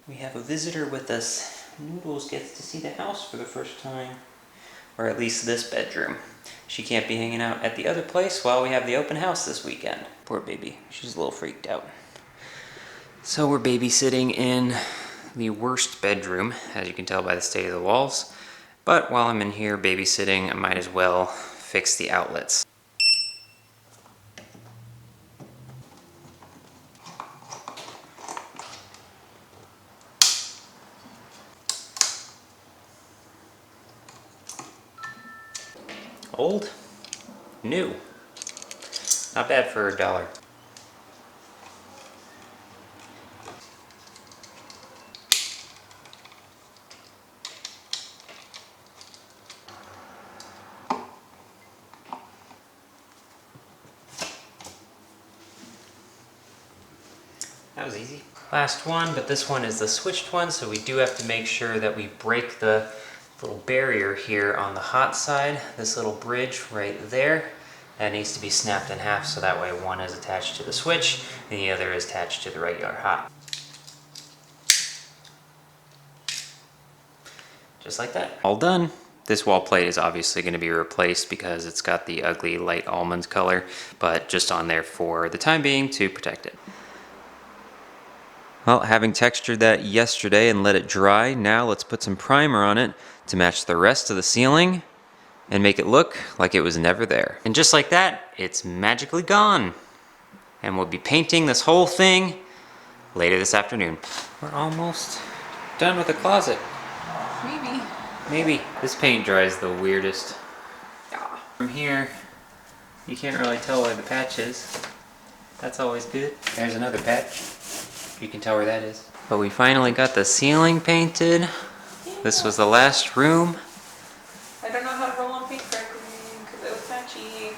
We have a visitor with us. Noodles gets to see the house for the first time. Or at least this bedroom. She can't be hanging out at the other place while we have the open house this weekend. Poor baby. She's a little freaked out. So we're babysitting in the worst bedroom, as you can tell by the state of the walls. But while I'm in here babysitting, I might as well fix the outlets. Old, new. Not bad for $1. That was easy. Last one, but this one is the switched one, so we do have to make sure that we break the little barrier here on the hot side, this little bridge right there. That needs to be snapped in half so that way one is attached to the switch and the other is attached to the regular hot. Just like that. All done. This wall plate is obviously going to be replaced because it's got the ugly light almond color, but just on there for the time being to protect it. Well, having textured that yesterday and let it dry, now let's put some primer on it to match the rest of the ceiling and make it look like it was never there. And just like that, it's magically gone. And we'll be painting this whole thing later this afternoon. We're almost done with the closet. Maybe. Maybe. This paint dries the weirdest. Yeah. From here, you can't really tell where the patch is. That's always good. There's another patch. You can tell where that is. But we finally got the ceiling painted. Yeah. This was the last room. I don't know how to roll on paint correctly because it was patchy.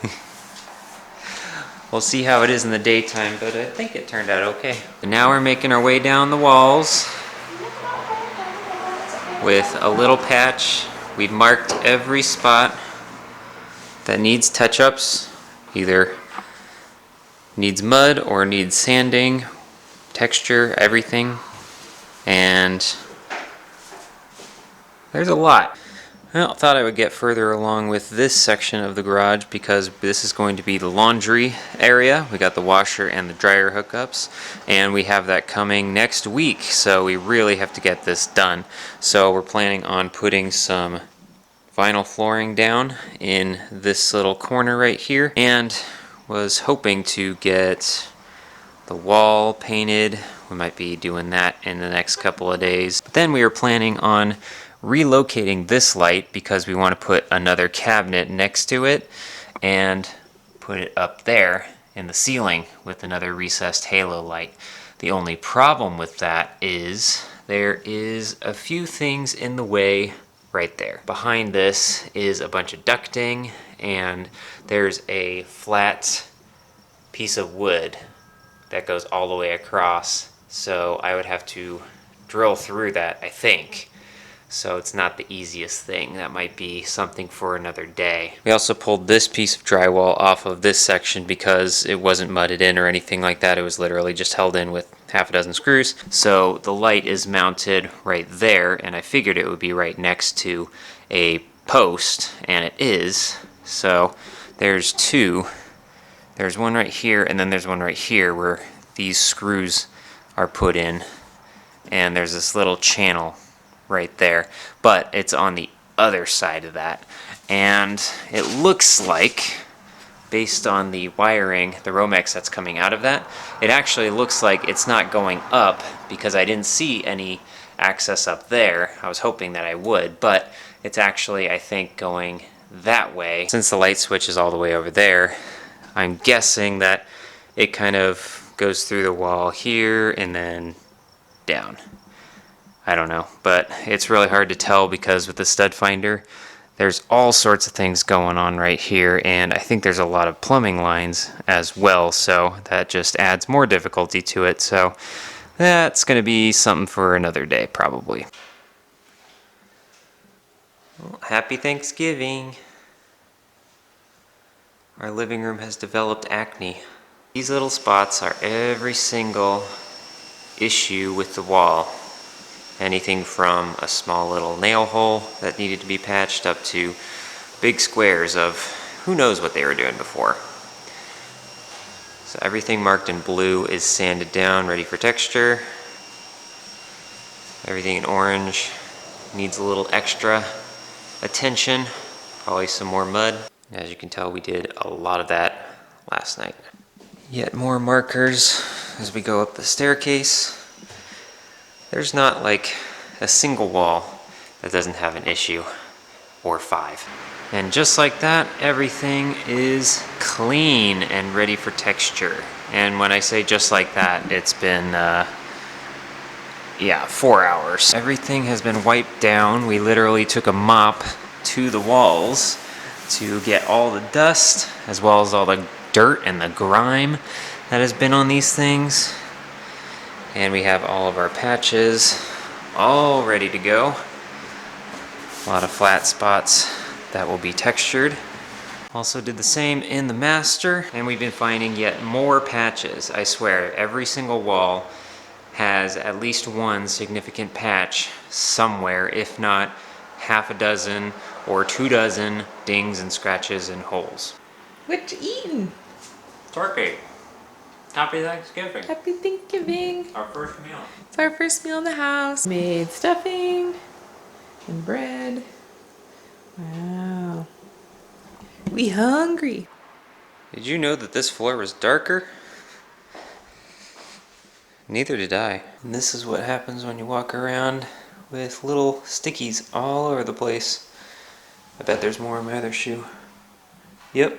We'll see how it is in the daytime, but I think it turned out okay. And now we're making our way down the walls with a little patch. We've marked every spot that needs touch-ups, either needs mud or needs sanding, texture, everything. And there's a lot. Well, I thought I would get further along with this section of the garage because this is going to be the laundry area. We got the washer and the dryer hookups, and we have that coming next week, so we really have to get this done. So we're planning on putting some vinyl flooring down in this little corner right here, and was hoping to get the wall painted. We might be doing that in the next couple of days. But then we were planning on relocating this light because we want to put another cabinet next to it and put it up there in the ceiling with another recessed halo light. The only problem with that is there is a few things in the way right there. Behind this is a bunch of ducting, and there's a flat piece of wood that goes all the way across, so I would have to drill through that, I think. So it's not the easiest thing. That might be something for another day. We also pulled this piece of drywall off of this section because it wasn't mudded in or anything like that. It was literally just held in with half a dozen screws. So the light is mounted right there, and I figured it would be right next to a post, and it is. So there's two. There's one right here, and then there's one right here where these screws are put in, and there's this little channel right there, but it's on the other side of that, and it looks like, based on the wiring, the Romex that's coming out of that, it actually looks like it's not going up because I didn't see any access up there. I was hoping that I would, but it's actually, I think, going that way. Since the light switch is all the way over there, I'm guessing that it kind of goes through the wall here and then down. I don't know, but it's really hard to tell because with the stud finder, there's all sorts of things going on right here, and I think there's a lot of plumbing lines as well, so that just adds more difficulty to it. So that's going to be something for another day, probably. Well, happy Thanksgiving. Our living room has developed acne. These little spots are every single issue with the wall. Anything from a small little nail hole that needed to be patched up to big squares of who knows what they were doing before. So everything marked in blue is sanded down, ready for texture. Everything in orange needs a little extra attention, probably some more mud. As you can tell, we did a lot of that last night. Yet more markers as we go up the staircase. There's not like a single wall that doesn't have an issue, or 5. And just like that, everything is clean and ready for texture. And when I say just like that, it's been, 4 hours. Everything has been wiped down. We literally took a mop to the walls to get all the dust, as well as all the dirt and the grime that has been on these things. And we have all of our patches all ready to go. A lot of flat spots that will be textured. Also did the same in the master, and we've been finding yet more patches. I swear, every single wall has at least one significant patch somewhere, if not half a dozen or 24 dings and scratches and holes. What you eating? Turkey. Happy Thanksgiving. Happy Thanksgiving. Our first meal. It's our first meal in the house. Made stuffing and bread. Wow. We hungry. Did you know that this floor was darker? Neither did I. And this is what happens when you walk around with little stickies all over the place. I bet there's more in my other shoe. Yep,